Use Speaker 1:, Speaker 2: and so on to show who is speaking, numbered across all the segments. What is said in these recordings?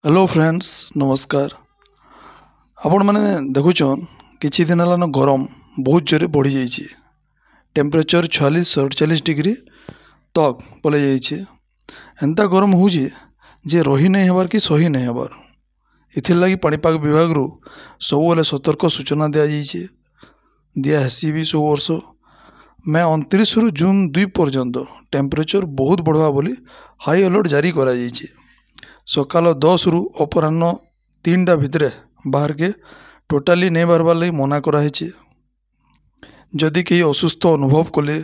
Speaker 1: Hello friends नमस्कार। आपण मैंने देखुचन किछि दिन है गरम बहुत जोरे बढ़ी जाइए। टेम्परेचर 46-47 डिग्री तक पलै जाइए। एंता गरम हो जे रही नहीं हबार कि सही नहीं हबार। इथिर लगी पाणीपाग विभाग रु सबुले सतर्क सूचना दिया हेसी भी सब वर्ष मैं 29 रु जून 2 पर्यंत टेम्परेचर बहुत बढ़वा बोली हाई अलर्ट जारी करा जाइए। सकाल 10 रु अपराह्न 3टा भितर बाहर के टोटाली नहीं बाहर लगी मना कराई। जदि कहीं असुस्थ अनुभव कले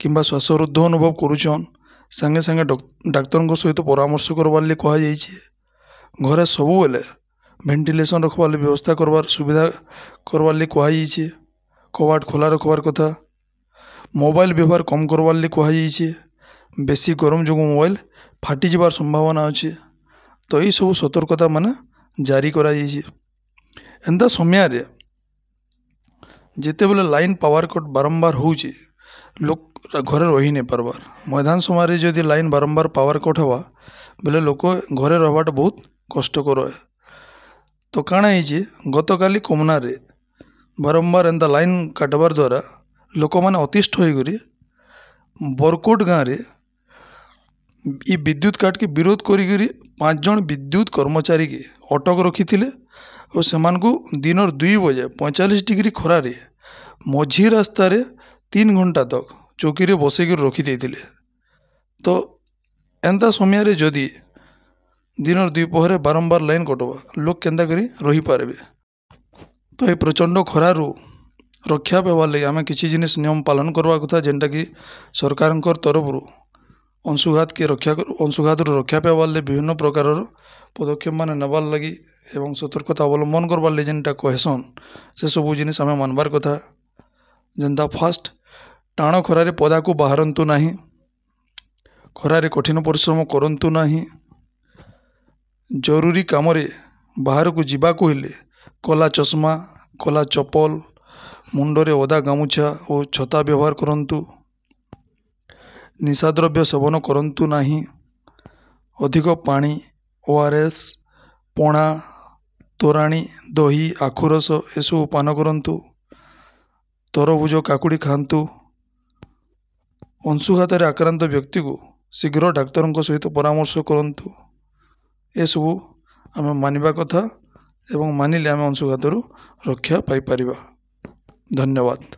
Speaker 1: किंबा श्वासरुद्ध अनुभव करुचन संगे संगे डाक्तर सहित परामर्श करवार लिए कहुई। घरे सबुले वेंटिलेशन रखवार व्यवस्था करवार सुविधा करवार लिए कहुई। कबाट खोला रखबार कथा। मोबाइल व्यवहार कम करवार लिए कहुई। बेसी गरम जो मोबाइल फाटी जबार संभावना अच्छे तो यही सब सतर्कता मान जारी कराई। एंता समय जिते बेले लाइन पावर कट बारंबार हो लोक घरे रही नहीं पारबार। मैदान समय जदि लाइन बारंबार पावर कट हवा बेले लोक घरे रहाटा बहुत कष्टकर है। तो काଣା है गत काली कोमनारे बारंबार एंता लाइन काटबार द्वारा लोक मैंने अतिष्ठ होकर बरकोट गाँव में इ विद्युत काट के विरोध करी 5 जन विद्युत कर्मचारी के अटक रखी और से दिन 2 बजे 45 डिग्री खरारे मझी रास्ता 3 घंटा तक चौकी रे बसैक रखी देते। तो एंता समय जदि दिन 2 पहरे बारंबार लाइन कटवा लोक केंता करी रही पारे। तो ये प्रचंड खरारू रक्षा पाइबार लगे आम किसी जिनिस नियम पालन करवा कथा जेनटा कि सरकार तरफ अंशुघात के अंशुघात रक्षा पाइबार विभिन्न प्रकार पदक्षेप मान नबार लगी एवं सतर्कता अवलंबन करवार लगे जेनटा कहसन से सबू जिनिस आम मानबार कथा। जेनता फास्ट टाण खरारे पदा को बाहरंतु नहीं, खरारे कठिन परिश्रम करंतु नहीं, जरूरी काम बाहर को जीवा को हेले कला चश्मा कला चप्पल मुंडरे ओदा गामुछा और छता व्यवहार करंतु, निशाद्रव्य सेवन करंतु नहीं, अधिक पानी ORS पणा तोराणी दही आखुरस एसबू पान करंतु, तरबुज काकुड़ी खांतु, अंशुघात आक्रांत व्यक्ति को शीघ्र डाक्तर सहित परामर्श करंतु। एसबू आम मानिबा कथा एवं मानिले आम अंशुघात रक्षा पाई परिबा। धन्यवाद।